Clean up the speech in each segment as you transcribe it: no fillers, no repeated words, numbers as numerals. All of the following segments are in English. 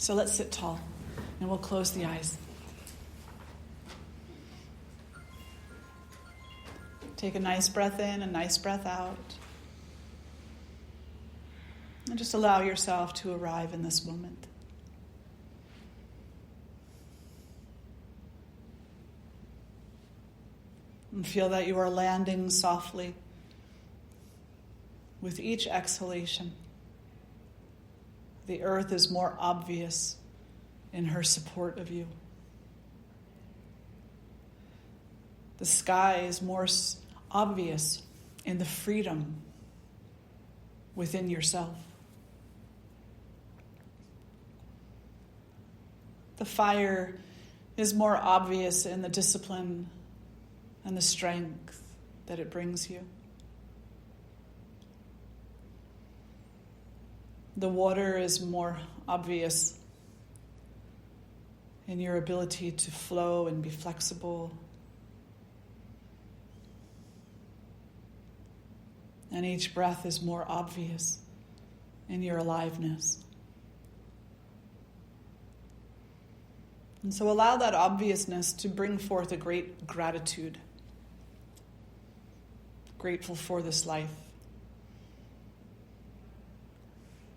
So let's sit tall, and we'll close the eyes. Take a nice breath in, a nice breath out. And just allow yourself to arrive in this moment. And feel that you are landing softly with each exhalation. The earth is more obvious in her support of you. The sky is more obvious in the freedom within yourself. The fire is more obvious in the discipline and the strength that it brings you. The water is more obvious in your ability to flow and be flexible. And each breath is more obvious in your aliveness. And so allow that obviousness to bring forth a great gratitude. Grateful for this life,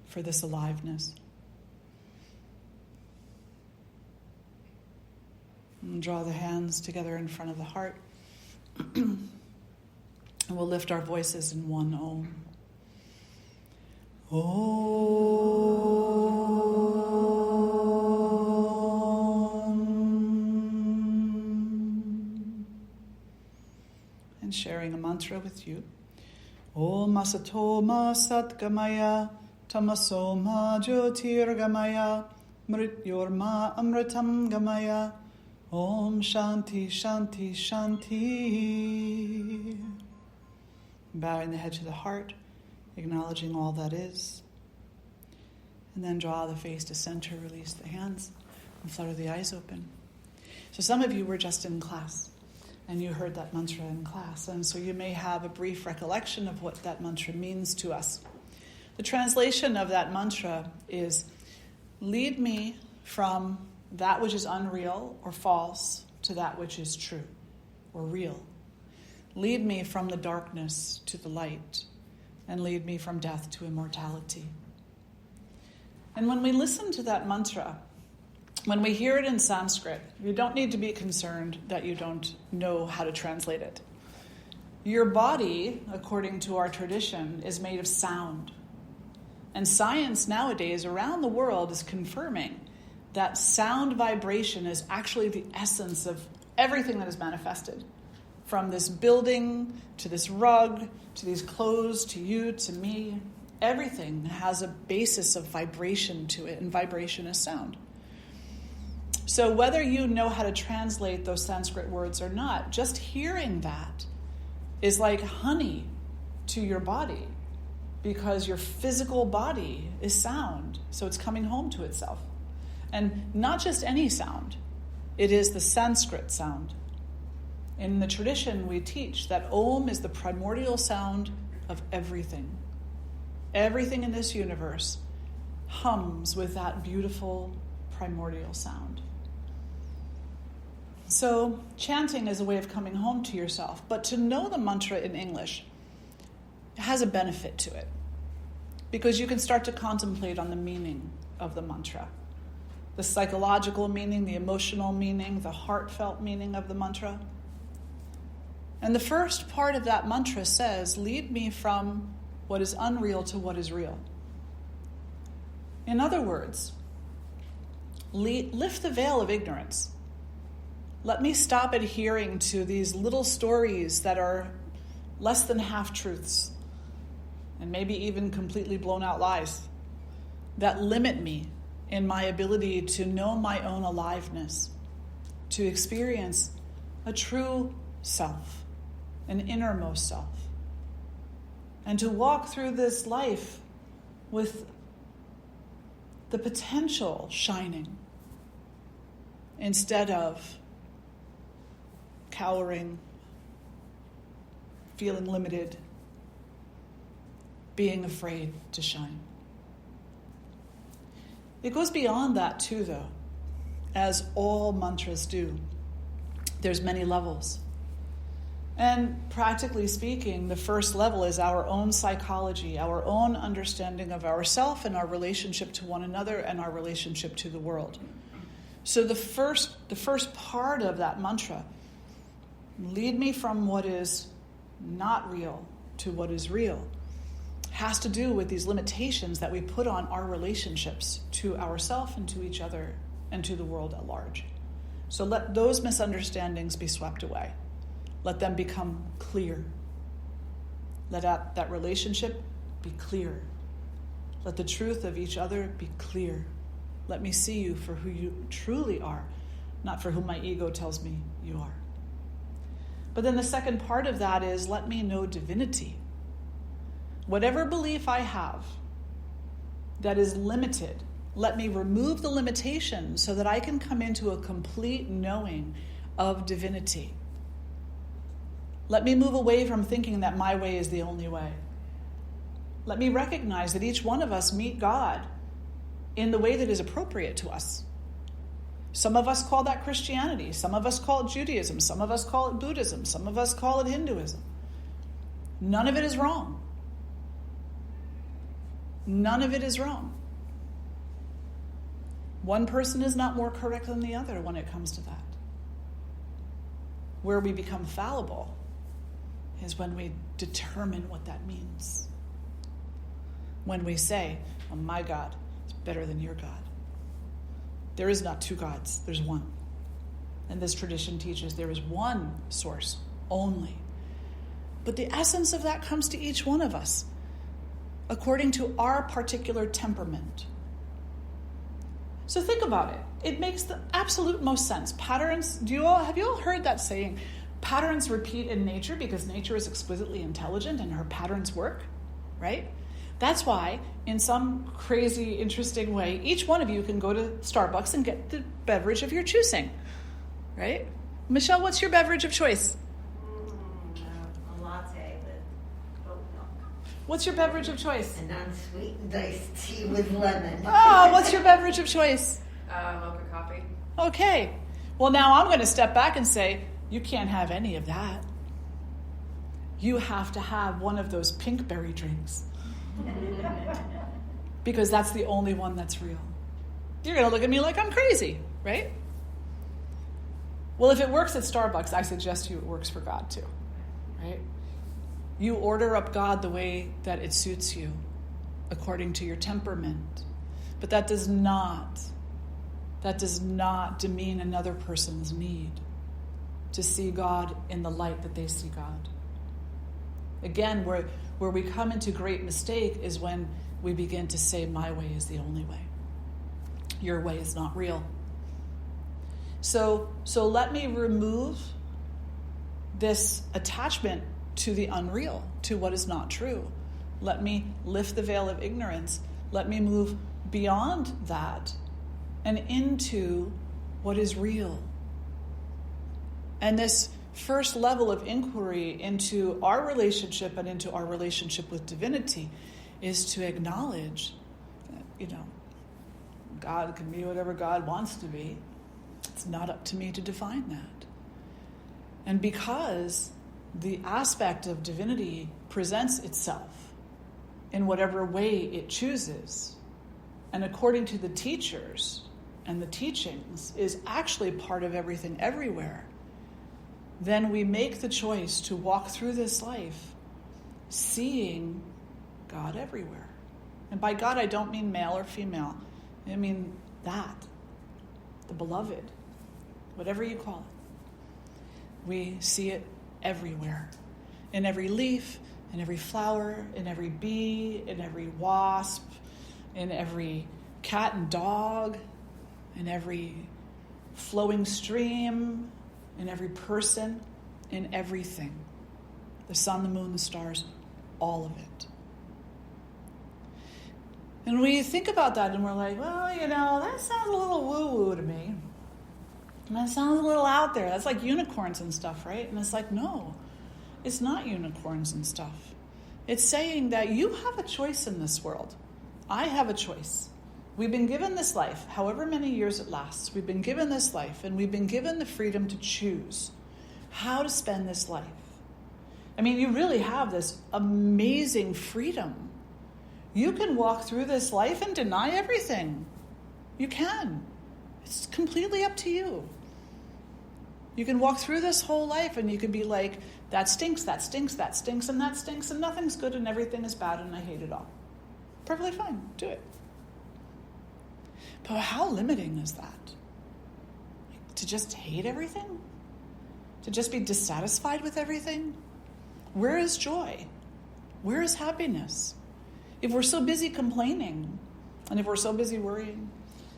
for this aliveness. And draw the hands together in front of the heart. And we'll lift our voices in one Om. Om. And sharing a mantra with you. Om Asatoma Satgamaya Tamasoma Jyotirgamaya Mrityorma Amritam Gamaya Om Shanti Shanti Shanti. Bowing the head to the heart, acknowledging all that is. And then draw the face to center, release the hands, and flutter the eyes open. So some of you were just in class, and you heard that mantra in class, and so you may have a brief recollection of what that mantra means to us. The translation of that mantra is, lead me from that which is unreal or false to that which is true or real. Lead me from the darkness to the light, and lead me from death to immortality. And when we listen to that mantra, when we hear it in Sanskrit, you don't need to be concerned that you don't know how to translate it. Your body, according to our tradition, is made of sound. And science nowadays around the world is confirming that sound vibration is actually the essence of everything that is manifested. From this building, to this rug, to these clothes, to you, to me, everything has a basis of vibration to it, and vibration is sound. So whether you know how to translate those Sanskrit words or not, just hearing that is like honey to your body, because your physical body is sound, so it's coming home to itself. And not just any sound, it is the Sanskrit sound. In the tradition, we teach that Om is the primordial sound of everything. Everything in this universe hums with that beautiful primordial sound. So chanting is a way of coming home to yourself, but to know the mantra in English has a benefit to it, because you can start to contemplate on the meaning of the mantra. The psychological meaning, the emotional meaning, the heartfelt meaning of the mantra. And the first part of that mantra says, lead me from what is unreal to what is real. In other words, lift the veil of ignorance. Let me stop adhering to these little stories that are less than half-truths, and maybe even completely blown out lies, that limit me in my ability to know my own aliveness, to experience a true self, an innermost self, and to walk through this life with the potential shining instead of cowering, feeling limited, being afraid to shine. It goes beyond that too, though, as all mantras do. There's many levels. And practically speaking, the first level is our own psychology, our own understanding of ourself and our relationship to one another and our relationship to the world. So the first part of that mantra, lead me from what is not real to what is real, has to do with these limitations that we put on our relationships to ourselves and to each other and to the world at large. So let those misunderstandings be swept away. Let them become clear. Let that relationship be clear. Let the truth of each other be clear. Let me see you for who you truly are, not for who my ego tells me you are. But then the second part of that is, let me know divinity. Whatever belief I have that is limited, let me remove the limitations so that I can come into a complete knowing of divinity. Let me move away from thinking that my way is the only way. Let me recognize that each one of us meet God in the way that is appropriate to us. Some of us call that Christianity. Some of us call it Judaism. Some of us call it Buddhism. Some of us call it Hinduism. None of it is wrong. None of it is wrong. One person is not more correct than the other when it comes to that. Where we become fallible is when we determine what that means. When we say, oh, my God is better than your God. There is not two gods, there's one. And this tradition teaches there is one source only. But the essence of that comes to each one of us according to our particular temperament. So think about it. It makes the absolute most sense. Patterns, have you all heard that saying? Patterns repeat in nature because nature is exquisitely intelligent and her patterns work, right? That's why, in some crazy, interesting way, each one of you can go to Starbucks and get the beverage of your choosing, right? Michelle, what's your beverage of choice? A latte with oat milk. What's your beverage of choice? An unsweetened iced tea with lemon. Oh, what's your beverage of choice? Mocha coffee. Okay. Well, now I'm going to step back and say, you can't have any of that. You have to have one of those pink berry drinks. Because that's the only one that's real. You're going to look at me like I'm crazy, right? Well, if it works at Starbucks, I suggest you it works for God too, right? You order up God the way that it suits you, according to your temperament. But that does not demean another person's need to see God in the light that they see God. Again, where we come into great mistake is when we begin to say, my way is the only way. Your way is not real. So let me remove this attachment to the unreal, to what is not true. Let me lift the veil of ignorance. Let me move beyond that and into what is real. And this first level of inquiry into our relationship and into our relationship with divinity is to acknowledge that, God can be whatever God wants to be. It's not up to me to define that. And because the aspect of divinity presents itself in whatever way it chooses, and according to the teachers and the teachings, is actually part of everything everywhere, then we make the choice to walk through this life seeing God everywhere. And by God, I don't mean male or female. I mean that, the beloved, whatever you call it. We see it everywhere, in every leaf, in every flower, in every bee, in every wasp, in every cat and dog, in every flowing stream, in every person, in everything. The sun, the moon, the stars, all of it. And we think about that and we're like, well, that sounds a little woo-woo to me. And that sounds a little out there. That's like unicorns and stuff, right? And it's like, no, it's not unicorns and stuff. It's saying that you have a choice in this world. I have a choice. We've been given this life, however many years it lasts, we've been given this life, and we've been given the freedom to choose how to spend this life. I mean, you really have this amazing freedom. You can walk through this life and deny everything. You can. It's completely up to you. You can walk through this whole life and you can be like, that stinks, that stinks, that stinks, and that stinks, and nothing's good and everything is bad and I hate it all. Perfectly fine. Do it. But how limiting is that? To just hate everything? To just be dissatisfied with everything? Where is joy? Where is happiness? If we're so busy complaining, and if we're so busy worrying,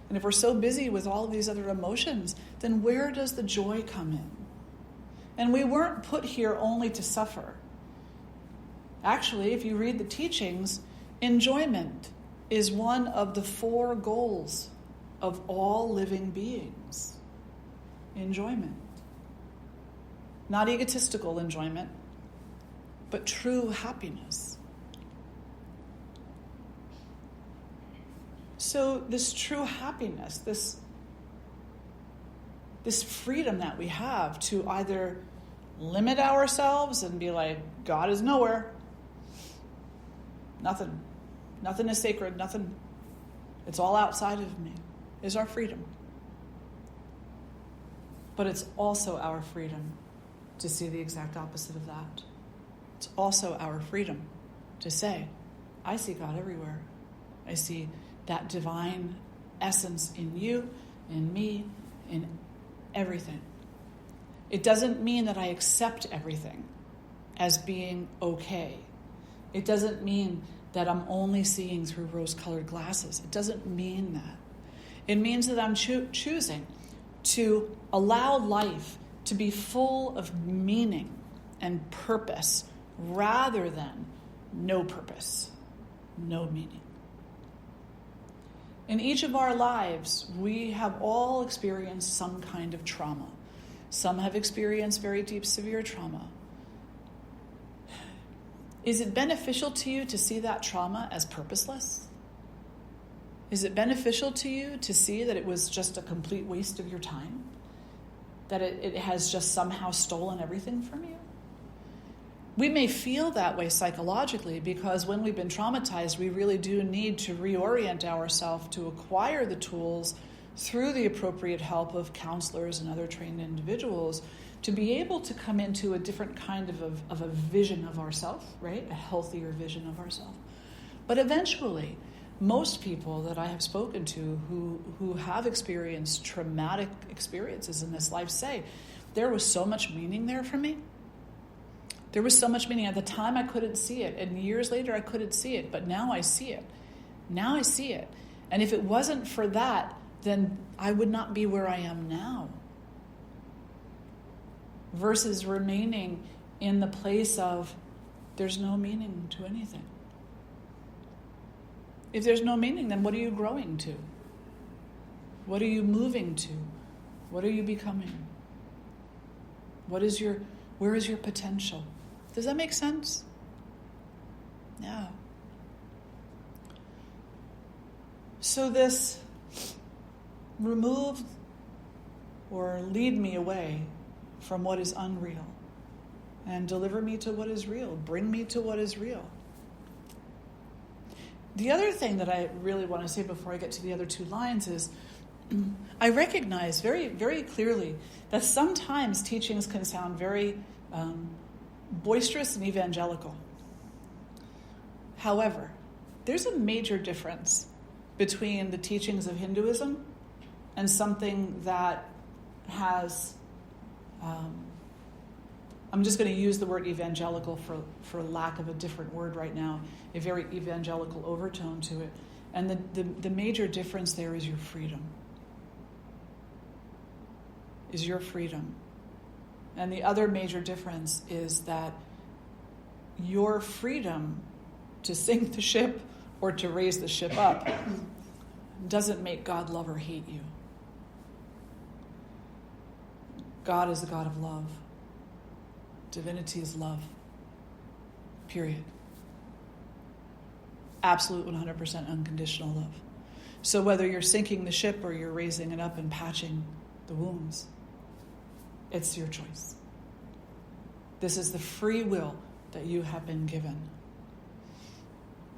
and if we're so busy with all of these other emotions, then where does the joy come in? And we weren't put here only to suffer. Actually, if you read the teachings, enjoyment is one of the 4 goals of all living beings. Enjoyment. Not egotistical enjoyment, but true happiness. So this true happiness, this freedom that we have to either limit ourselves and be like, God is nowhere. Nothing is sacred, nothing. It's all outside of me, is our freedom. But it's also our freedom to see the exact opposite of that. It's also our freedom to say, I see God everywhere. I see that divine essence in you, in me, in everything. It doesn't mean that I accept everything as being okay. It doesn't mean that I'm only seeing through rose-colored glasses. It doesn't mean that. It means that I'm choosing to allow life to be full of meaning and purpose rather than no purpose, no meaning. In each of our lives, we have all experienced some kind of trauma. Some have experienced very deep, severe trauma. Is it beneficial to you to see that trauma as purposeless? Is it beneficial to you to see that it was just a complete waste of your time? That it has just somehow stolen everything from you? We may feel that way psychologically because when we've been traumatized, we really do need to reorient ourselves to acquire the tools through the appropriate help of counselors and other trained individuals to be able to come into a different kind of a vision of ourselves, right? A healthier vision of ourselves. But eventually, most people that I have spoken to who have experienced traumatic experiences in this life say, there was so much meaning there for me. There was so much meaning. At the time I couldn't see it, and years later I couldn't see it, but now I see it. Now I see it. And if it wasn't for that, then I would not be where I am now. Versus remaining in the place of there's no meaning to anything. If there's no meaning, then what are you growing to? What are you moving to? What are you becoming? Where is your potential? Does that make sense? Yeah. So this remove or lead me away from what is unreal and deliver me to what is real. Bring me to what is real. The other thing that I really want to say before I get to the other 2 lines is I recognize very, very clearly that sometimes teachings can sound very boisterous and evangelical. However, there's a major difference between the teachings of Hinduism and something that has, I'm just going to use the word evangelical for lack of a different word right now, a very evangelical overtone to it. And the major difference there is your freedom. Is your freedom. And the other major difference is that your freedom to sink the ship or to raise the ship up doesn't make God love or hate you. God is a God of love. Divinity is love. Period. Absolute 100% unconditional love. So whether you're sinking the ship or you're raising it up and patching the wounds, it's your choice. This is the free will that you have been given.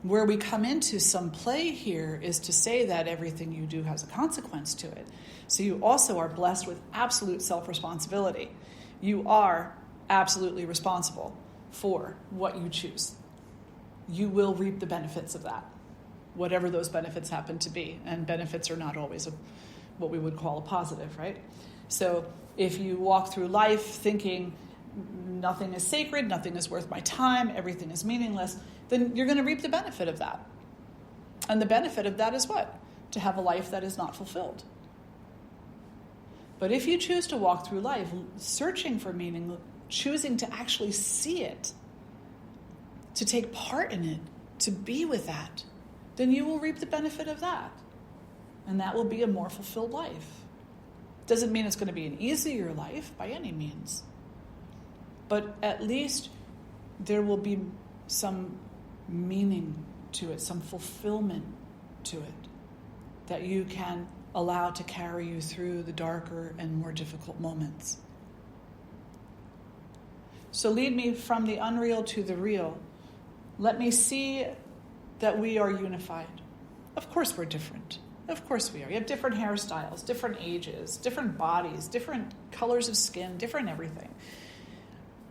Where we come into some play here is to say that everything you do has a consequence to it. So you also are blessed with absolute self-responsibility. You are absolutely responsible for what you choose. You will reap the benefits of that, whatever those benefits happen to be. And benefits are not always what we would call a positive, right? So if you walk through life thinking nothing is sacred, nothing is worth my time, everything is meaningless, then you're going to reap the benefit of that. And the benefit of that is what? To have a life that is not fulfilled. But if you choose to walk through life searching for meaning, choosing to actually see it, to take part in it, to be with that, then you will reap the benefit of that. And that will be a more fulfilled life. Doesn't mean it's going to be an easier life by any means. But at least there will be some meaning to it, some fulfillment to it, that you can allow to carry you through the darker and more difficult moments. So lead me from the unreal to the real. Let me see that we are unified. Of course we're different. Of course we are. You have different hairstyles, different ages, different bodies, different colors of skin, different everything.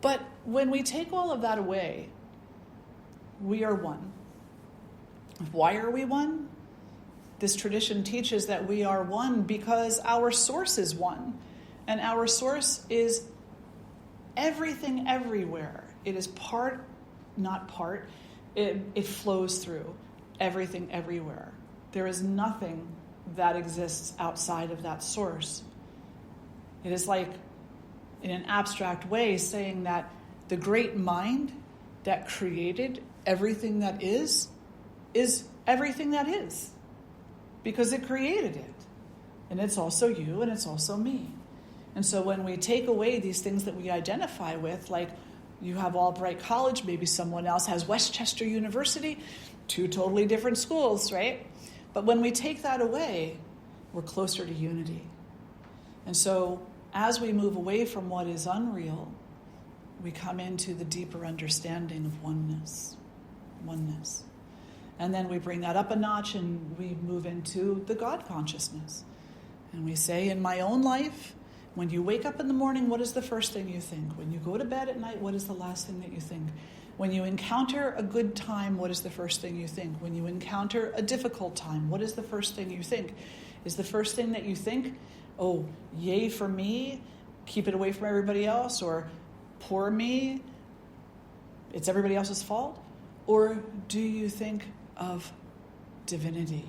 But when we take all of that away, we are one. Why are we one? This tradition teaches that we are one because our source is one. And our source is everything everywhere. It is part, not part. It flows through everything everywhere. There is nothing that exists outside of that source. It is like, in an abstract way, saying that the great mind that created everything that is everything that is. Because it created it. And it's also you, and it's also me. And so when we take away these things that we identify with, like you have Albright College, maybe someone else has Westchester University, two totally different schools, right? But when we take that away, we're closer to unity. And so as we move away from what is unreal, we come into the deeper understanding of oneness. Oneness. And then we bring that up a notch and we move into the God consciousness. And we say, in my own life, when you wake up in the morning, what is the first thing you think? When you go to bed at night, what is the last thing that you think? When you encounter a good time, what is the first thing you think? When you encounter a difficult time, what is the first thing you think? Is the first thing that you think, oh, yay for me, keep it away from everybody else, or poor me, it's everybody else's fault? Or do you think of divinity?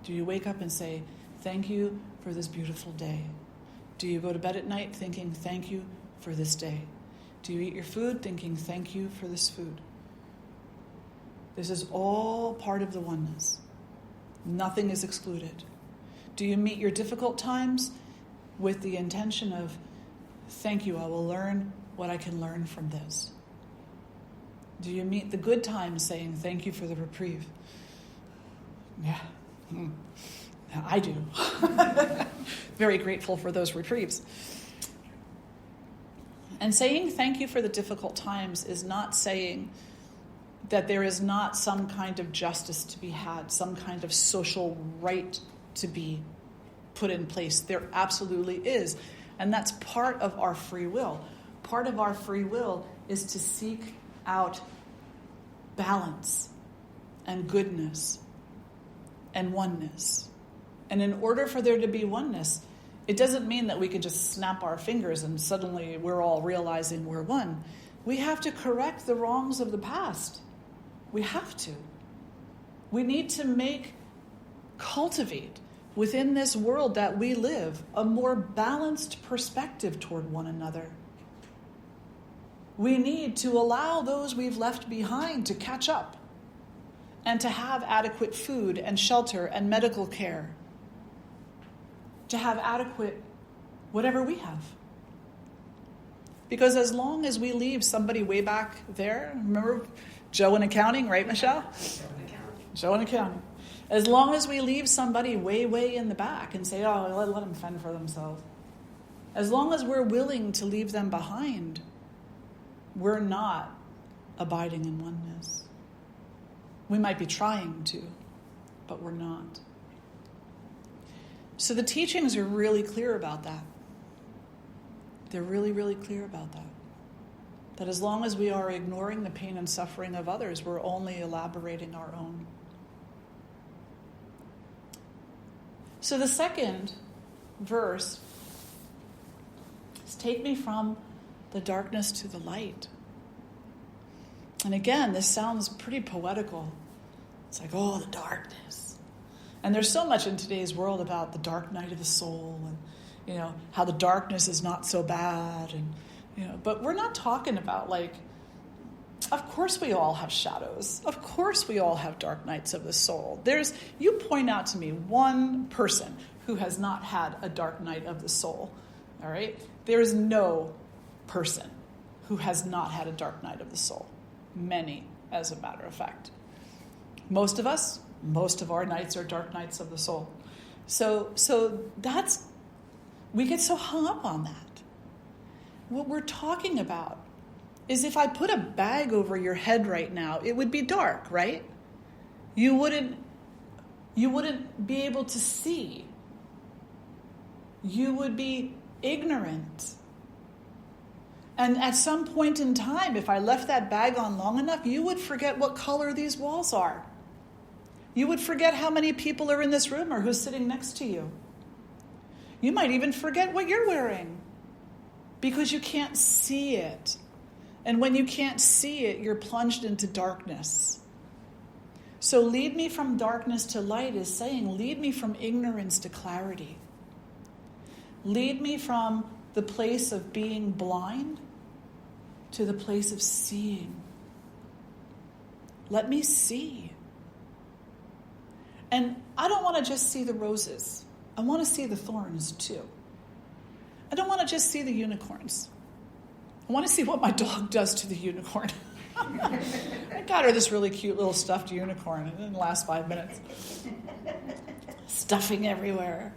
Do you wake up and say, thank you for this beautiful day? Do you go to bed at night thinking, thank you for this day? Do you eat your food thinking, thank you for this food? This is all part of the oneness. Nothing is excluded. Do you meet your difficult times with the intention of, thank you, I will learn what I can learn from this? Do you meet the good times saying, thank you for the reprieve? Yeah, I do. Very grateful for those reprieves. And saying thank you for the difficult times is not saying that there is not some kind of justice to be had, some kind of social right to be put in place. There absolutely is. And that's part of our free will. Part of our free will is to seek out balance and goodness and oneness. And in order for there to be oneness, it doesn't mean that we can just snap our fingers and suddenly we're all realizing we're one. We have to correct the wrongs of the past. We have to. We need to cultivate within this world that we live a more balanced perspective toward one another. We need to allow those we've left behind to catch up and to have adequate food and shelter and medical care, to have adequate whatever we have. Because as long as we leave somebody way back there, remember Joe in accounting, right, Michelle? Joe in accounting. Joe in accounting. As long as we leave somebody way, way in the back and say, oh, let them fend for themselves. As long as we're willing to leave them behind, we're not abiding in oneness. We might be trying to, but we're not. So the teachings are really clear about that. They're really, really clear about that. That as long as we are ignoring the pain and suffering of others, we're only elaborating our own. So the second verse is, take me from the darkness to the light. And again, this sounds pretty poetical. It's like, oh, the darkness. And there's so much in today's world about the dark night of the soul and, how the darkness is not so bad. And, but we're not talking about of course we all have shadows. Of course we all have dark nights of the soul. You point out to me one person who has not had a dark night of the soul. All right? There is no person who has not had a dark night of the soul. Many, as a matter of fact. Most of our nights are dark nights of the soul. So we get so hung up on that. What we're talking about is if I put a bag over your head right now, it would be dark, right? You wouldn't be able to see. You would be ignorant. And at some point in time, if I left that bag on long enough, you would forget what color these walls are. You would forget how many people are in this room or who's sitting next to you. You might even forget what you're wearing because you can't see it. And when you can't see it, you're plunged into darkness. So lead me from darkness to light is saying, lead me from ignorance to clarity. Lead me from the place of being blind to the place of seeing. Let me see. And I don't want to just see the roses. I want to see the thorns too. I don't want to just see the unicorns. I want to see what my dog does to the unicorn. I got her this really cute little stuffed unicorn. It didn't last 5 minutes. Stuffing everywhere,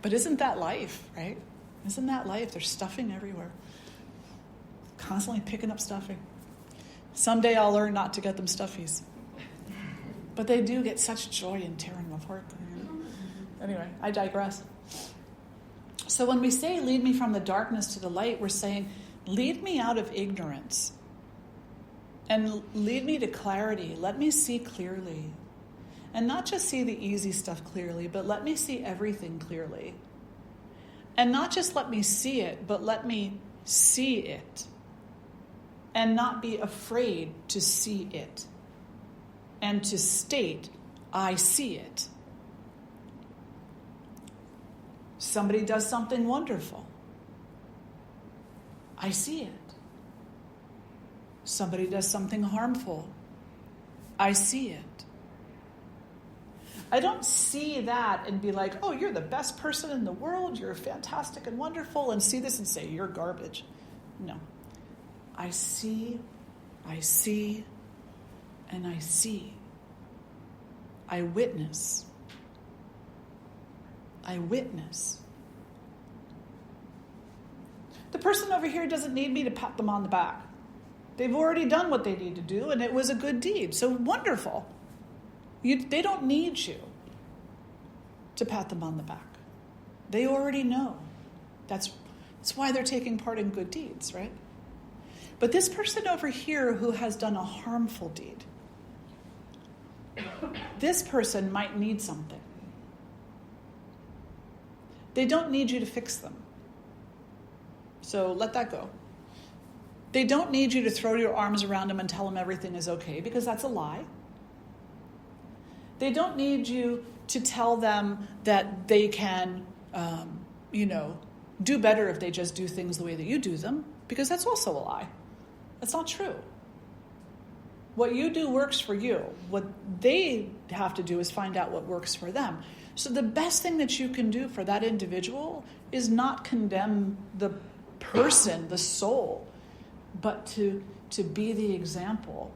But isn't that life, right? Isn't that life? There's stuffing everywhere. Constantly picking up stuffing. Someday I'll learn not to get them stuffies. But they do get such joy in tearing them apart. Anyway, I digress. So when we say, lead me from the darkness to the light, we're saying, lead me out of ignorance. And lead me to clarity. Let me see clearly. And not just see the easy stuff clearly, but let me see everything clearly. And not just let me see it, but let me see it. And not be afraid to see it. And to state, I see it. Somebody does something wonderful. I see it. Somebody does something harmful. I see it. I don't see that and be like, oh, you're the best person in the world. You're fantastic and wonderful. And see this and say, you're garbage. No. I see, and I see. I witness. The person over here doesn't need me to pat them on the back. They've already done what they need to do, and it was a good deed. So wonderful. They don't need you to pat them on the back. They already know. That's why they're taking part in good deeds, right? But this person over here who has done a harmful deed, this person might need something. They don't need you to fix them. So let that go. They don't need you to throw your arms around them and tell them everything is okay, because that's a lie. They don't need you to tell them that they can, do better if they just do things the way that you do them, because that's also a lie. That's not true. What you do works for you. What they have to do is find out what works for them. So the best thing that you can do for that individual is not condemn the person, the soul, but to be the example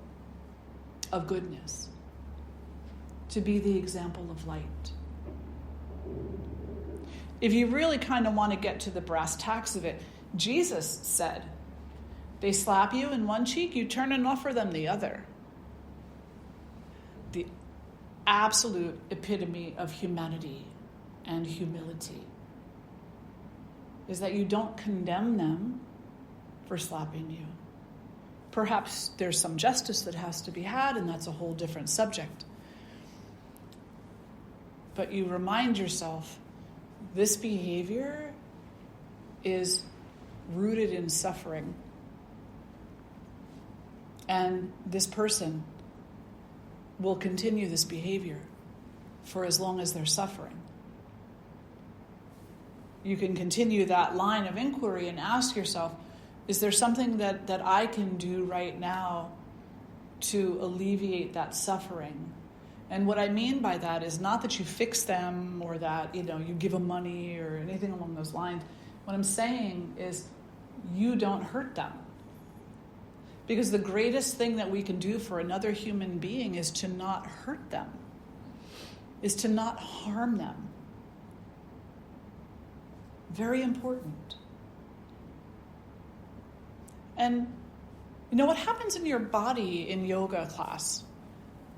of goodness. to be the example of light. If you really kind of want to get to the brass tacks of it, Jesus said, they slap you in one cheek, you turn and offer them the other. The absolute epitome of humanity and humility is that you don't condemn them for slapping you. Perhaps there's some justice that has to be had, and that's a whole different subject. But you remind yourself, this behavior is rooted in suffering. And this person will continue this behavior for as long as they're suffering. You can continue that line of inquiry and ask yourself, is there something that I can do right now to alleviate that suffering? And what I mean by that is not that you fix them or that, you give them money or anything along those lines. What I'm saying is you don't hurt them. Because the greatest thing that we can do for another human being is to not hurt them, is to not harm them. Very important. And what happens in your body in yoga class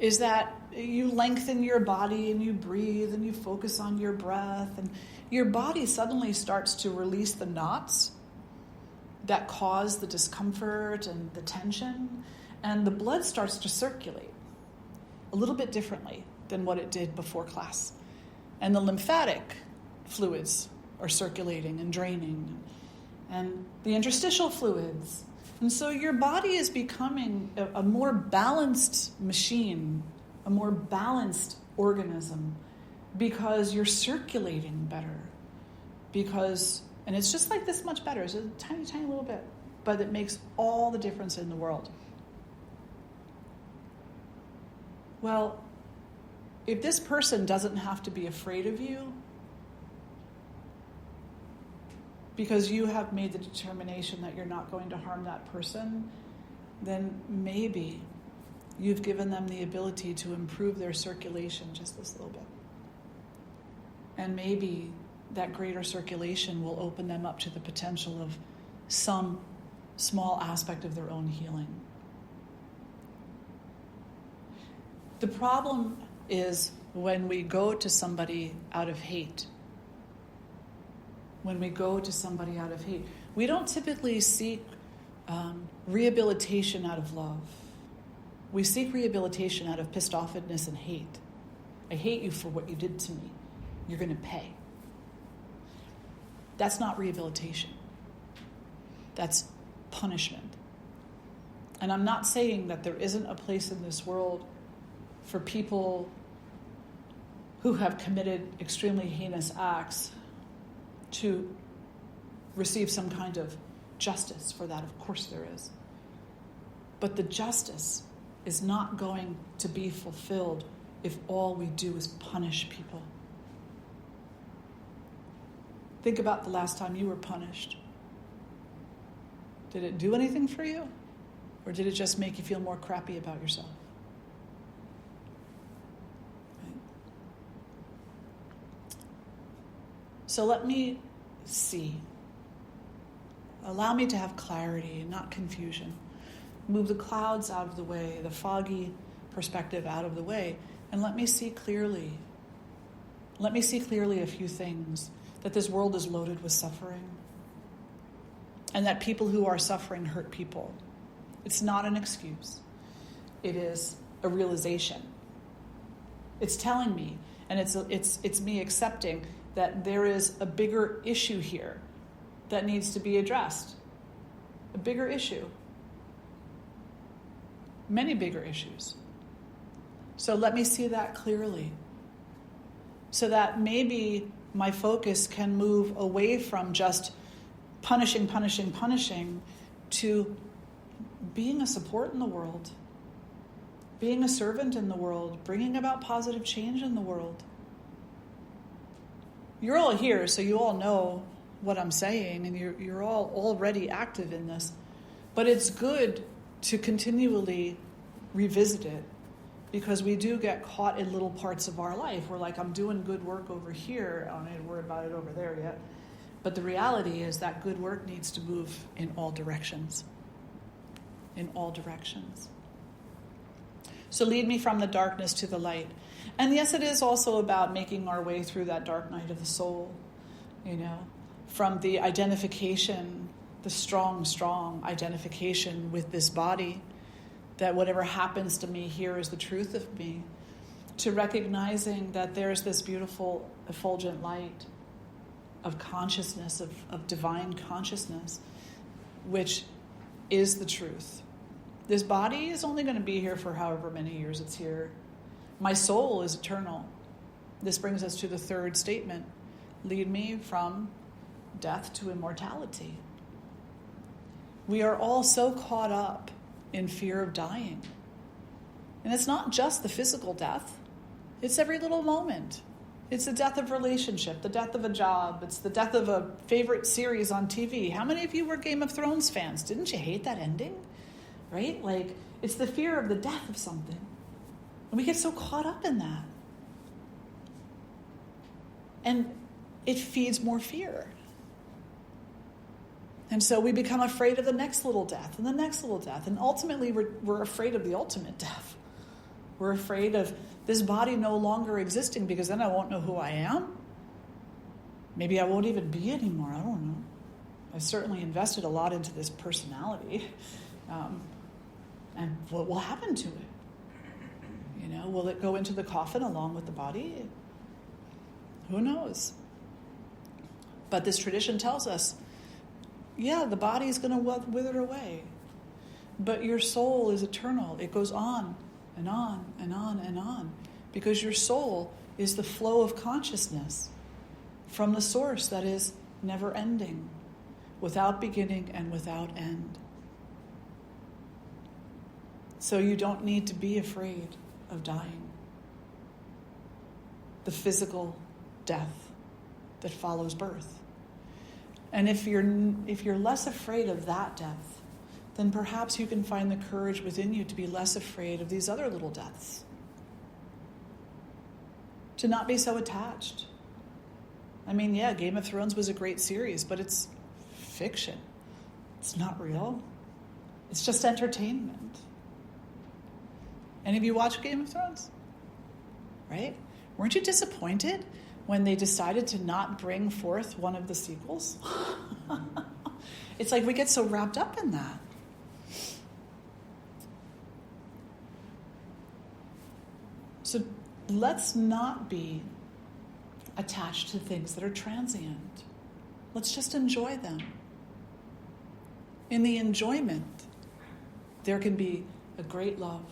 is that you lengthen your body and you breathe and you focus on your breath, and your body suddenly starts to release the knots that cause the discomfort and the tension, and the blood starts to circulate a little bit differently than what it did before class. And the lymphatic fluids are circulating and draining, and the interstitial fluids. And so your body is becoming a more balanced machine, a more balanced organism, because you're circulating better. And it's just like this much better. It's a tiny, tiny little bit, but it makes all the difference in the world. Well, if this person doesn't have to be afraid of you because you have made the determination that you're not going to harm that person, then maybe you've given them the ability to improve their circulation just this little bit. And maybe that greater circulation will open them up to the potential of some small aspect of their own healing. The problem is when we go to somebody out of hate. When we go to somebody out of hate, we don't typically seek rehabilitation out of love. We seek rehabilitation out of pissed offedness and hate. I hate you for what you did to me. You're going to pay. That's not rehabilitation. That's punishment. And I'm not saying that there isn't a place in this world for people who have committed extremely heinous acts to receive some kind of justice for that. Of course there is. But the justice is not going to be fulfilled if all we do is punish people. Think about the last time you were punished. Did it do anything for you? Or did it just make you feel more crappy about yourself? Right? So let me see. Allow me to have clarity, not confusion. Move the clouds out of the way, the foggy perspective out of the way, and let me see clearly. Let me see clearly a few things. That this world is loaded with suffering. And that people who are suffering hurt people. It's not an excuse. It is a realization. It's telling me, and it's me accepting that there is a bigger issue here that needs to be addressed. A bigger issue. Many bigger issues. So let me see that clearly. So that maybe my focus can move away from just punishing to being a support in the world, being a servant in the world, bringing about positive change in the world. You're all here, so you all know what I'm saying, and you're all already active in this. But it's good to continually revisit it, because we do get caught in little parts of our life. We're like, I'm doing good work over here. I don't need to worry about it over there yet. But the reality is that good work needs to move in all directions. In all directions. So lead me from the darkness to the light. And yes, it is also about making our way through that dark night of the soul, from the identification, the strong identification with this body, that whatever happens to me here is the truth of me, to recognizing that there's this beautiful effulgent light of consciousness, of divine consciousness, which is the truth. This body is only going to be here for however many years it's here. My soul is eternal. This brings us to the third statement. Lead me from death to immortality. We are all so caught up in fear of dying. And it's not just the physical death. It's every little moment. It's the death of relationship, the death of a job. It's the death of a favorite series on TV. How many of you were Game of Thrones fans? Didn't you hate that ending? Right? Like, it's the fear of the death of something. And we get so caught up in that. And it feeds more fear. And so we become afraid of the next little death and the next little death. And ultimately, we're afraid of the ultimate death. We're afraid of this body no longer existing, because then I won't know who I am. Maybe I won't even be anymore. I don't know. I certainly invested a lot into this personality. And what will happen to it? Will it go into the coffin along with the body? Who knows? But this tradition tells us, yeah, the body is going to wither away. But your soul is eternal. It goes on and on and on and on. Because your soul is the flow of consciousness from the source that is never ending, without beginning and without end. So you don't need to be afraid of dying. The physical death that follows birth. And if you're less afraid of that death, then perhaps you can find the courage within you to be less afraid of these other little deaths. To not be so attached. I mean, yeah, Game of Thrones was a great series, but it's fiction. It's not real. It's just entertainment. Any of you watch Game of Thrones? Right? Weren't you disappointed when they decided to not bring forth one of the sequels? It's like we get so wrapped up in that. So let's not be attached to things that are transient. Let's just enjoy them. In the enjoyment, there can be a great love.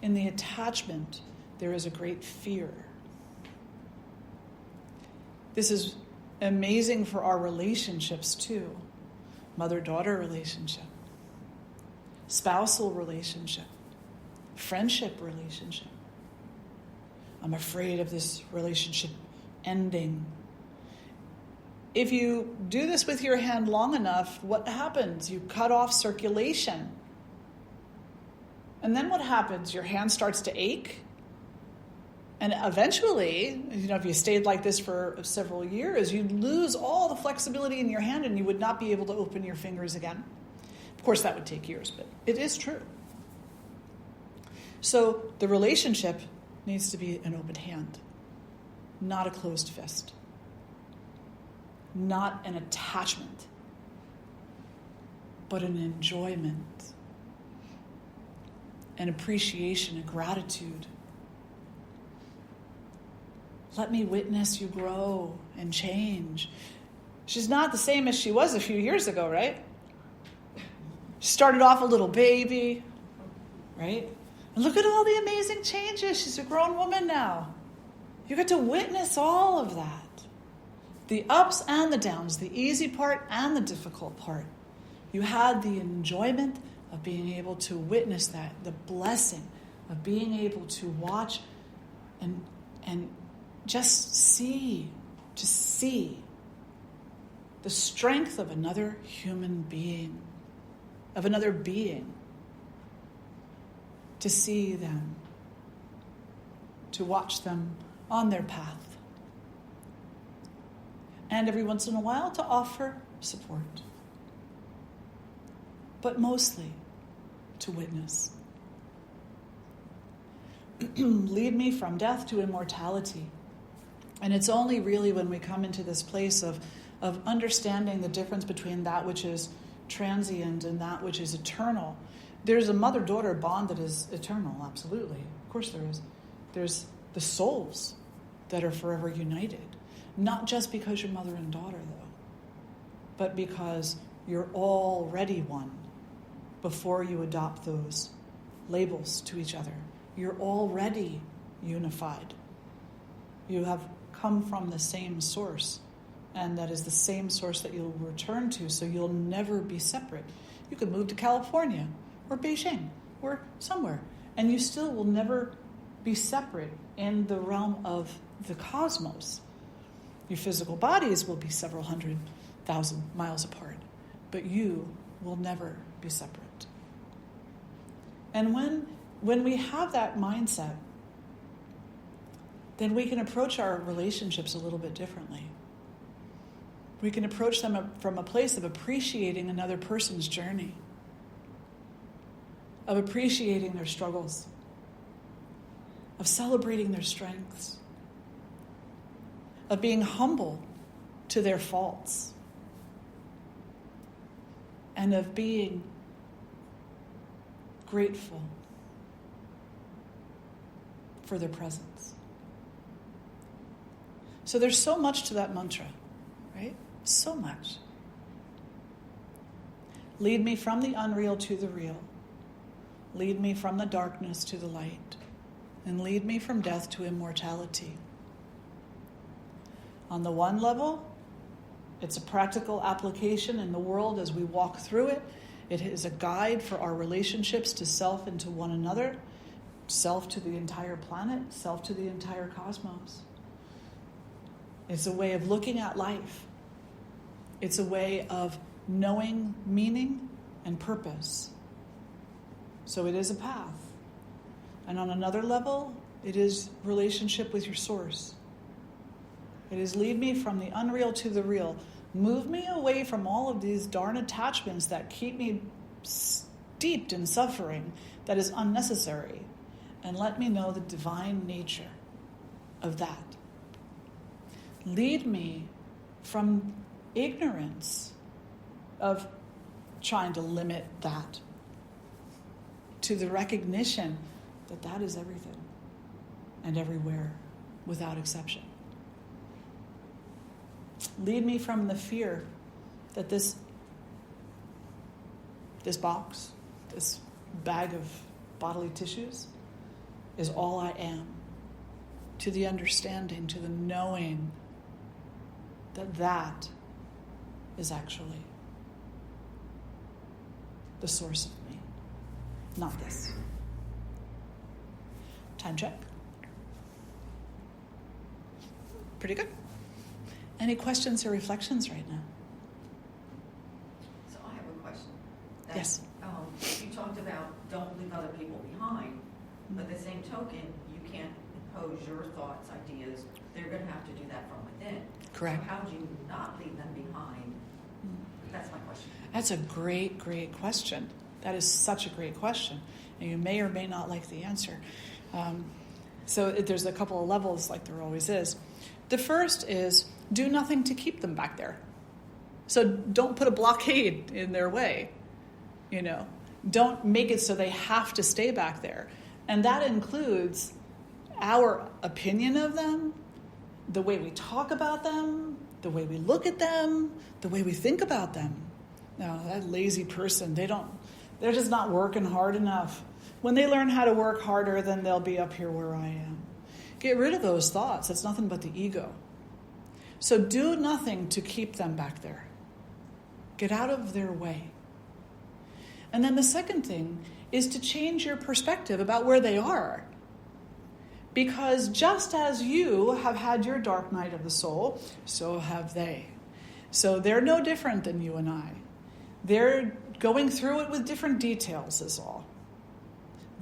In the attachment, there is a great fear. This is amazing for our relationships too. Mother-daughter relationship, spousal relationship, friendship relationship. I'm afraid of this relationship ending. If you do this with your hand long enough, what happens? You cut off circulation. And then what happens? Your hand starts to ache. And eventually, if you stayed like this for several years, you'd lose all the flexibility in your hand and you would not be able to open your fingers again. Of course, that would take years, but it is true. So the relationship needs to be an open hand, not a closed fist, not an attachment, but an enjoyment, an appreciation, a gratitude. Let me witness you grow and change. She's not the same as she was a few years ago, right? She started off a little baby, right? And look at all the amazing changes. She's a grown woman now. You get to witness all of that. The ups and the downs, the easy part and the difficult part. You had the enjoyment of being able to witness that, the blessing of being able to watch and just see the strength of another human being, of another being. to see them, to watch them on their path, and every once in a while to offer support, but mostly to witness. Lead me from death to immortality. And it's only really when we come into this place of understanding the difference between that which is transient and that which is eternal. There's a mother-daughter bond that is eternal, absolutely. Of course there is. There's the souls that are forever united. Not just because you're mother and daughter, though, but because you're already one before you adopt those labels to each other. You're already unified. You have come from the same source, and that is the same source that you'll return to, so you'll never be separate. You could move to California or Beijing or somewhere, and you still will never be separate in the realm of the cosmos. Your physical bodies will be several 100,000 miles apart, but you will never be separate. And when we have that mindset, then we can approach our relationships a little bit differently. We can approach them from a place of appreciating another person's journey, of appreciating their struggles, of celebrating their strengths, of being humble to their faults, and of being grateful for their presence. So there's so much to that mantra, right? So much. Lead me from the unreal to the real. Lead me from the darkness to the light. And lead me from death to immortality. On the one level, it's a practical application in the world as we walk through it. It is a guide for our relationships to self and to one another, self to the entire planet, self to the entire cosmos. It's a way of looking at life. It's a way of knowing meaning and purpose. So it is a path. And on another level, it is relationship with your source. It is lead me from the unreal to the real. Move me away from all of these darn attachments that keep me steeped in suffering that is unnecessary. And let me know the divine nature of that. Lead me from ignorance of trying to limit that to the recognition that that is everything and everywhere without exception. Lead me from the fear that this box, this bag of bodily tissues is all I am, to the understanding, to the knowing that that is actually the source of me, not this. Time check. Pretty good. Any questions or reflections right now? So I have a question. Yes. You talked about don't leave other people behind, but the same token, you can't impose your thoughts, ideas. They're going to have to do that from within. Correct. So how do you not leave them behind? That's my question. That's a great, great question. That is such a great question. And you may or may not like the answer. So there's a couple of levels, like there always is. The first is do nothing to keep them back there. So don't put a blockade in their way. Don't make it so they have to stay back there. And that includes our opinion of them, the way we talk about them, the way we look at them, the way we think about them. Now, that lazy person, they're just not working hard enough. When they learn how to work harder, then they'll be up here where I am. Get rid of those thoughts. It's nothing but the ego. So do nothing to keep them back there. Get out of their way. And then the second thing is to change your perspective about where they are. Because just as you have had your dark night of the soul, so have they. So they're no different than you and I. They're going through it with different details is all.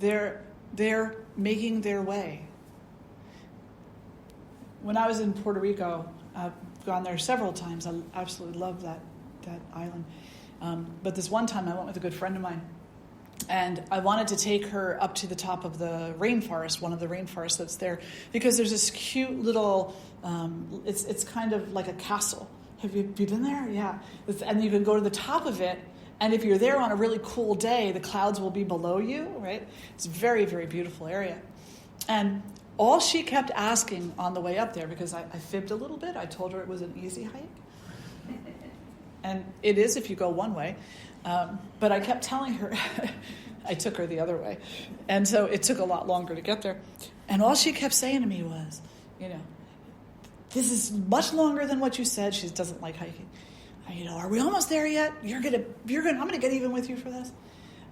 They're They're making their way. When I was in Puerto Rico, I've gone there several times. I absolutely love that island. But this one time I went with a good friend of mine, and I wanted to take her up to the top of the rainforest, one of the rainforests that's there, because there's this cute little, it's kind of like a castle. Have you been there? Yeah. And you can go to the top of it, and if you're there on a really cool day, the clouds will be below you, right? It's a very, very beautiful area. And all she kept asking on the way up there, because I fibbed a little bit, I told her it was an easy hike. And it is if you go one way. But I kept telling her, I took her the other way. And so it took a lot longer to get there. And all she kept saying to me was, this is much longer than what you said. She doesn't like hiking. Are we almost there yet? I'm gonna get even with you for this.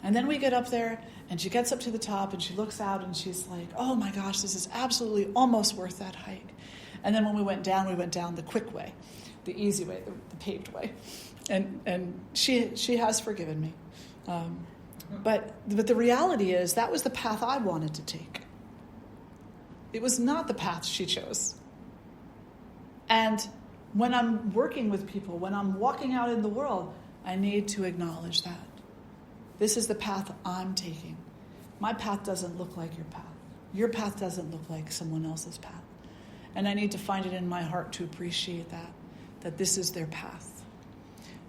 And then we get up there, and she gets up to the top, and she looks out, and she's like, oh my gosh, this is absolutely almost worth that hike. And then when we went down the quick way, the easy way, the paved way. And she has forgiven me. But the reality is that was the path I wanted to take. It was not the path she chose. And when I'm working with people, when I'm walking out in the world, I need to acknowledge that. This is the path I'm taking. My path doesn't look like your path. Your path doesn't look like someone else's path. And I need to find it in my heart to appreciate that this is their path.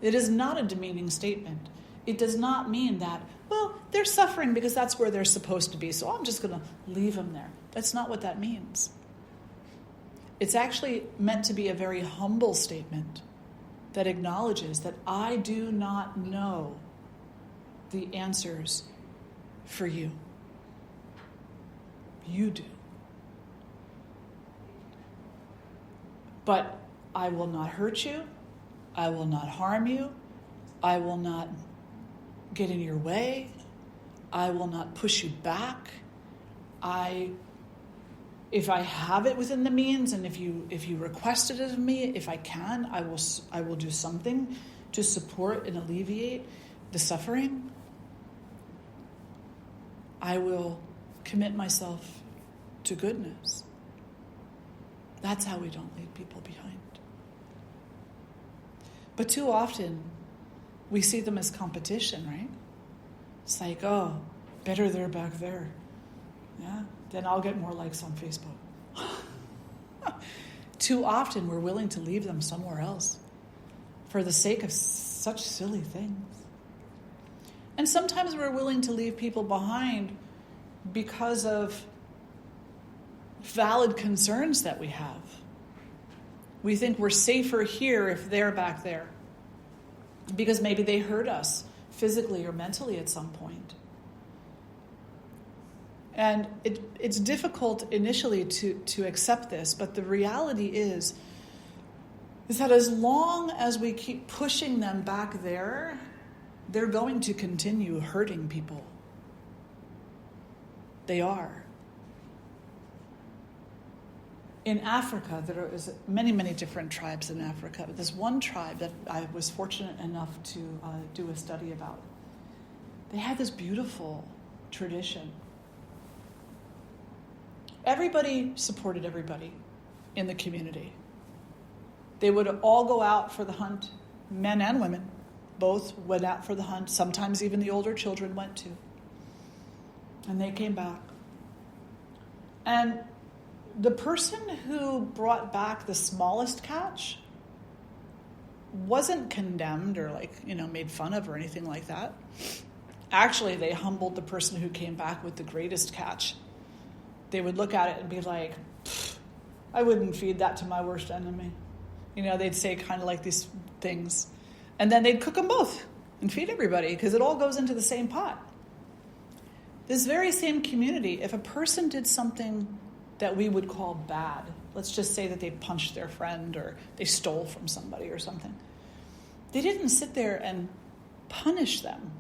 It is not a demeaning statement. It does not mean that, well, they're suffering because that's where they're supposed to be, so I'm just going to leave them there. That's not what that means. It's actually meant to be a very humble statement that acknowledges that I do not know the answers for you. You do. But I will not hurt you. I will not harm you. I will not get in your way. I will not push you back. If I have it within the means, and if you request it of me, if I can, I will do something to support and alleviate the suffering. I will commit myself to goodness. That's how we don't leave people behind. But too often, we see them as competition, right? It's like, oh, better they're back there. Yeah, then I'll get more likes on Facebook. Too often, we're willing to leave them somewhere else for the sake of such silly things. And sometimes we're willing to leave people behind because of valid concerns that we have. We think we're safer here if they're back there, because maybe they hurt us physically or mentally at some point. And it's difficult initially to accept this, but the reality is that as long as we keep pushing them back there, they're going to continue hurting people. They are. In Africa, there is many, many different tribes in Africa. But there's one tribe that I was fortunate enough to do a study about. They had this beautiful tradition. Everybody supported everybody in the community. They would all go out for the hunt, men and women. Both went out for the hunt. Sometimes even the older children went too. And they came back. And the person who brought back the smallest catch wasn't condemned or made fun of or anything like that. Actually, they humbled the person who came back with the greatest catch. They would look at it and be like, I wouldn't feed that to my worst enemy. They'd say kind of like these things. And then they'd cook them both and feed everybody because it all goes into the same pot. This very same community, if a person did something that we would call bad, let's just say that they punched their friend or they stole from somebody or something, they didn't sit there and punish them.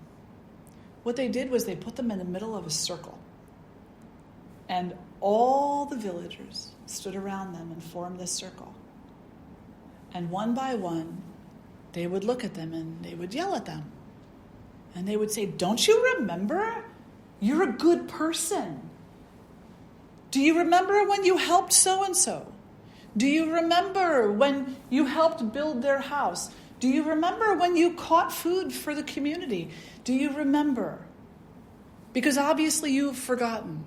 What they did was they put them in the middle of a circle. And all the villagers stood around them and formed this circle. And one by one, they would look at them and they would yell at them. And they would say, don't you remember? You're a good person. Do you remember when you helped so-and-so? Do you remember when you helped build their house? Do you remember when you caught food for the community? Do you remember? Because obviously you've forgotten.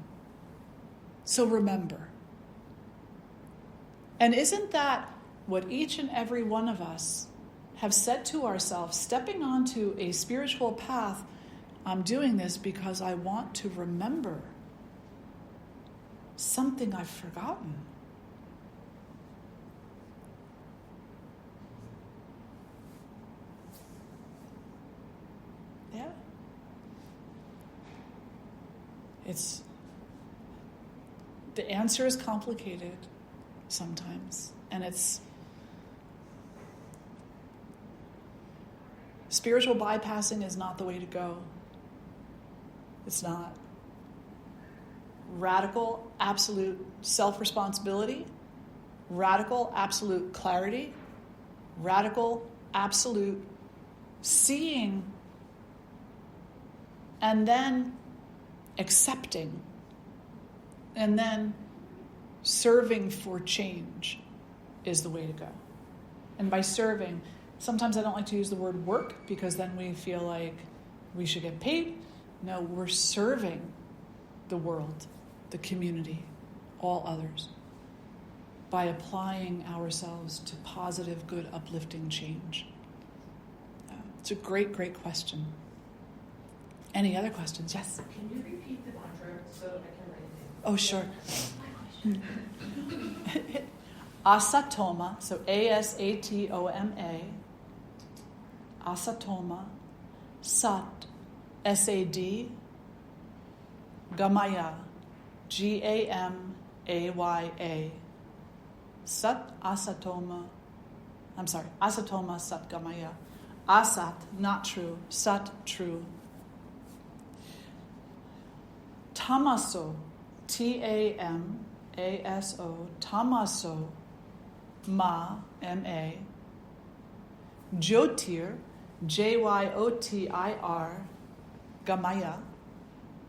So remember. And isn't that what each and every one of us have said to ourselves, stepping onto a spiritual path? I'm doing this because I want to remember something I've forgotten. Yeah. The answer is complicated sometimes, and spiritual bypassing is not the way to go. It's not. Radical, absolute self-responsibility, radical, absolute clarity, radical, absolute seeing, and then accepting, and then serving for change is the way to go. And by serving, sometimes I don't like to use the word work because then we feel like we should get paid. No, we're serving the world, the community, all others, by applying ourselves to positive, good, uplifting change. It's a great, great question. Any other questions? Yes? Can you repeat the mantra so I can write it down? Oh, sure. Asatoma, so Asatoma, Asatoma, Sat, S-A-D, Gamaya, G-A-M-A-Y-A. Sat Asatoma, Asatoma Sat Gamaya. Asat, not true. Sat, true. Tamaso, T-A-M-A-S-O, Tamaso, Ma, M-A. Jyotir, J-Y-O-T-I-R, Gamaya,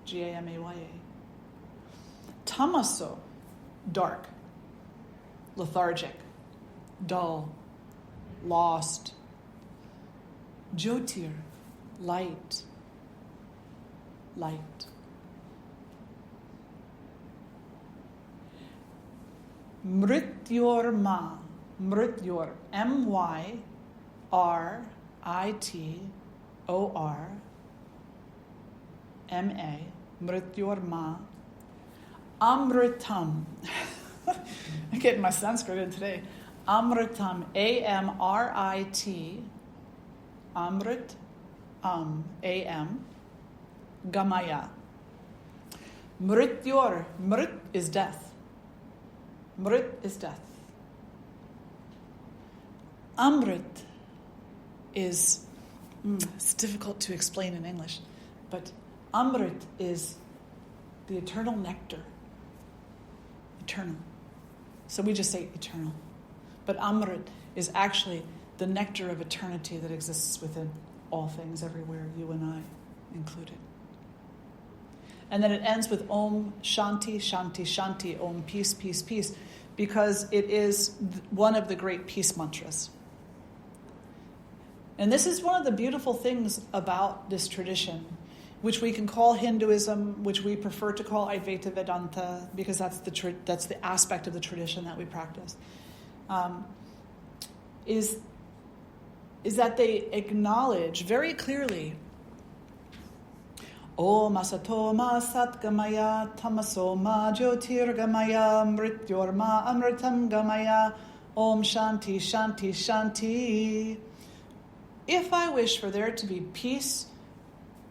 G-A-M-A-Y-A. Tamaso, dark, lethargic, dull, lost. Jyotir, light, light. Mrityorma, Mrityor, M-Y-R-I-T-O-R-M-A, Mrityorma. Amritam. I'm getting my Sanskrit in today. Amritam, A-M-R-I-T, Amrit, A-M, Gamaya. Mrityor, Mrit is death. Mrit is death. Amrit is, it's difficult to explain in English, but Amrit is the eternal nectar. Eternal. So we just say eternal. But Amrit is actually the nectar of eternity that exists within all things, everywhere, you and I included. And then it ends with Om Shanti, Shanti, Shanti, Om peace, peace, peace, because it is one of the great peace mantras. And this is one of the beautiful things about this tradition, which we can call Hinduism, which we prefer to call Advaita Vedanta, because that's the aspect of the tradition that we practice, is that they acknowledge very clearly Om Asatoma Satgamaya Tamasoma Jyotirgamaya Mrityorma Amritam Gamaya Om Shanti Shanti Shanti. If I wish for there to be peace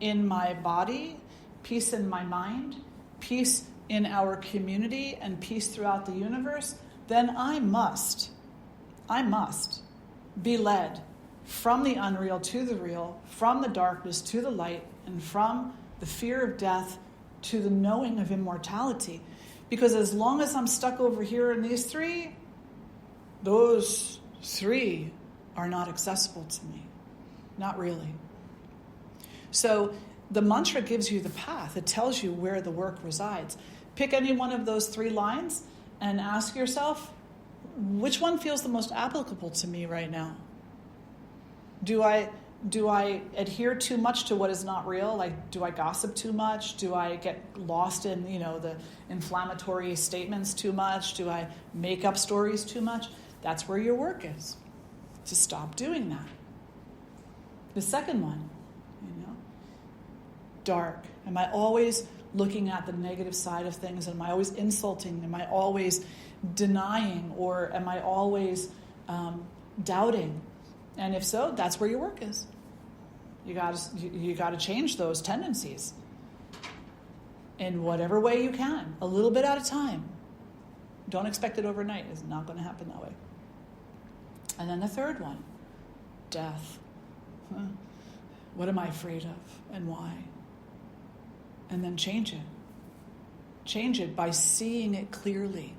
in my body, peace in my mind, peace in our community, and peace throughout the universe, then I must be led from the unreal to the real, from the darkness to the light, and from the fear of death to the knowing of immortality. Because as long as I'm stuck over here in these three, those three are not accessible to me. Not really. So the mantra gives you the path. It tells you where the work resides. pick any one of those 3 lines and ask yourself, which one feels the most applicable to me right now? Do I adhere too much to what is not real? Like, do I gossip too much? Do I get lost in, the inflammatory statements too much? Do I make up stories too much? That's where your work is, to stop doing that. The second one, dark. Am I always looking at the negative side of things? Am I always insulting? Am I always denying? Or am I always doubting? And if so, that's where your work is. You got to change those tendencies in whatever way you can, a little bit at a time. Don't expect it overnight. It's not going to happen that way. And then the third one, death. What am I afraid of and why? And then change it. Change it by seeing it clearly,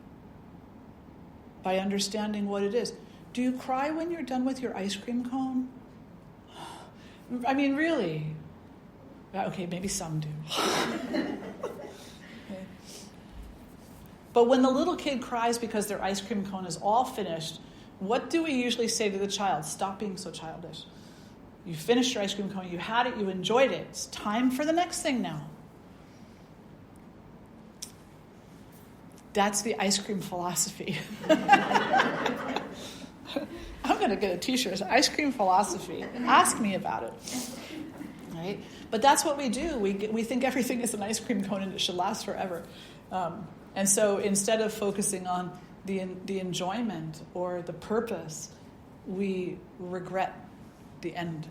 by understanding what it is. Do you cry when you're done with your ice cream cone? I mean, really? Okay, maybe some do. Okay. But when the little kid cries because their ice cream cone is all finished, what do we usually say to the child? Stop being so childish. You finished your ice cream cone, you had it, you enjoyed it. It's time for the next thing now. That's the ice cream philosophy. I'm going to get a t-shirt, ice cream philosophy. Ask me about it. Right? But that's what we do. We think everything is an ice cream cone and it should last forever. And so instead of focusing on the enjoyment or the purpose, we regret the end,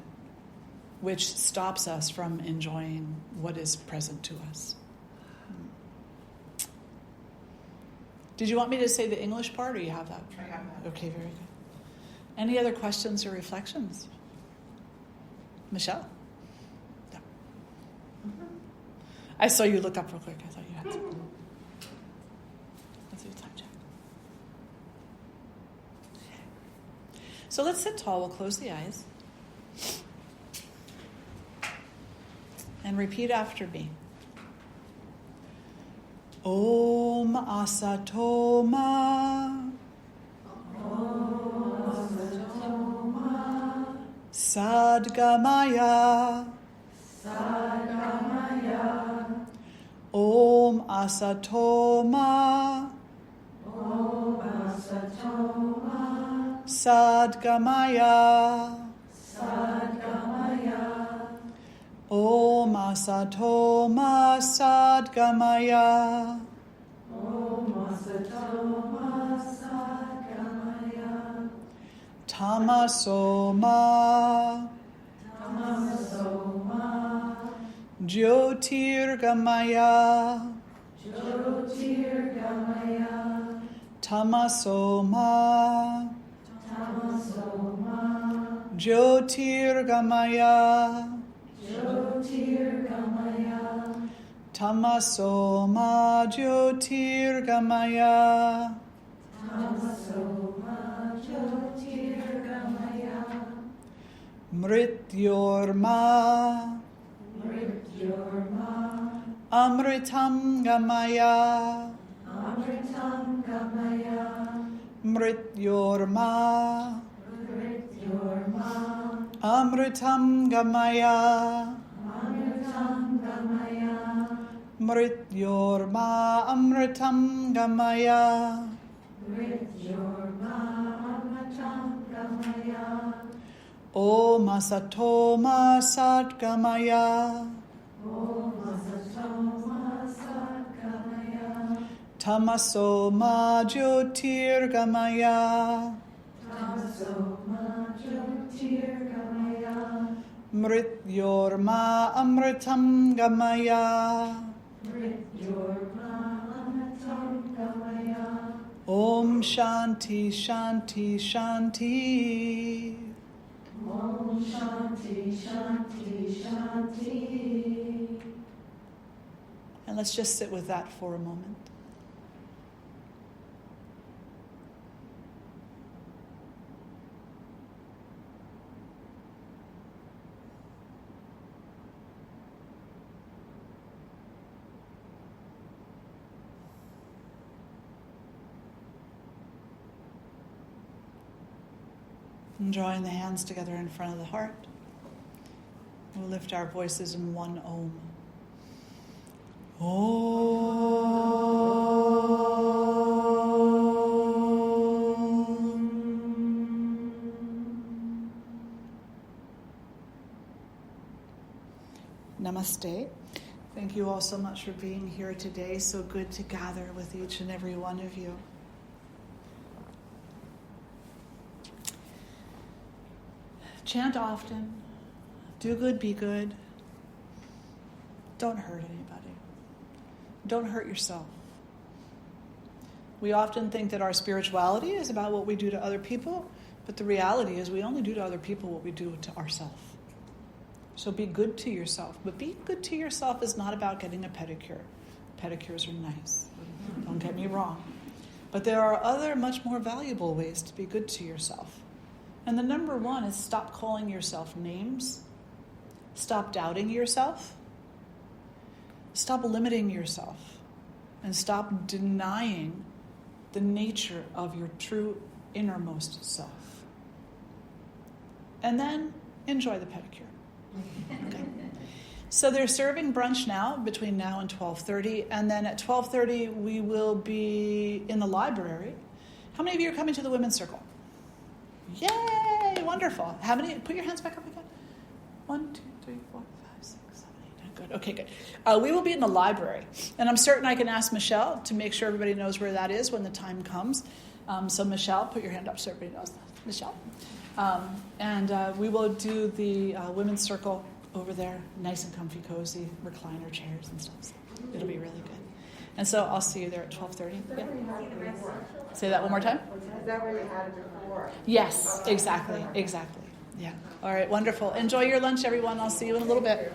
which stops us from enjoying what is present to us. Did you want me to say the English part, or you have that? I have that. Okay, very good. Any other questions or reflections? Michelle? No. I saw you look up real quick. I thought you had to. Let's do a time check. Okay. So let's sit tall. We'll close the eyes. And repeat after me. Om Asatoma Sadgamaya Om Asatoma Sadgamaya Om Asatoma Sadgamaya Tamasoma Jyotirgamaya Tamasoma Jyotirgamaya Tamasoma Jyotirgamaya Mrityorma Amritam Gamaya Mrityorma Amritam Gamaya Mrityorma Amritam Gamaya Om Asatoma Sadgamaya Tamasoma Jyotirgamaya Mrityorma Amritam Gamaya Om Shanti Shanti Shanti Om Shanti Shanti Shanti. And let's just sit with that for a moment. And drawing the hands together in front of the heart, we'll lift our voices in one Om. Namaste. Thank you all so much for being here today. So good to gather with each and every one of you. Chant often. Do good, be good. Don't hurt anybody. Don't hurt yourself. We often think that our spirituality is about what we do to other people, but the reality is we only do to other people what we do to ourselves. So be good to yourself. But being good to yourself is not about getting a pedicure. Pedicures are nice. Don't get me wrong. But there are other much more valuable ways to be good to yourself. And the number one is stop calling yourself names. Stop doubting yourself. Stop limiting yourself. And stop denying the nature of your true innermost self. And then enjoy the pedicure. Okay. So they're serving brunch now, between now and 12:30. And then at 12:30, we will be in the library. How many of you are coming to the Women's Circle? Yay! Wonderful. How many? Put your hands back up again. 1, 2, 3, 4, 5, 6, 7, 8, 9. Good. Okay, good. We will be in the library. And I'm certain I can ask Michelle to make sure everybody knows where that is when the time comes. So Michelle, put your hand up so everybody knows. Michelle. And we will do the Women's Circle over there. Nice and comfy, cozy, recliner chairs and stuff. So it'll be really good. And so I'll see you there at 12:30. Yeah. Say that one more time. Is that where you had it before? Yes, exactly. Yeah. All right, wonderful. Enjoy your lunch, everyone. I'll see you in a little bit.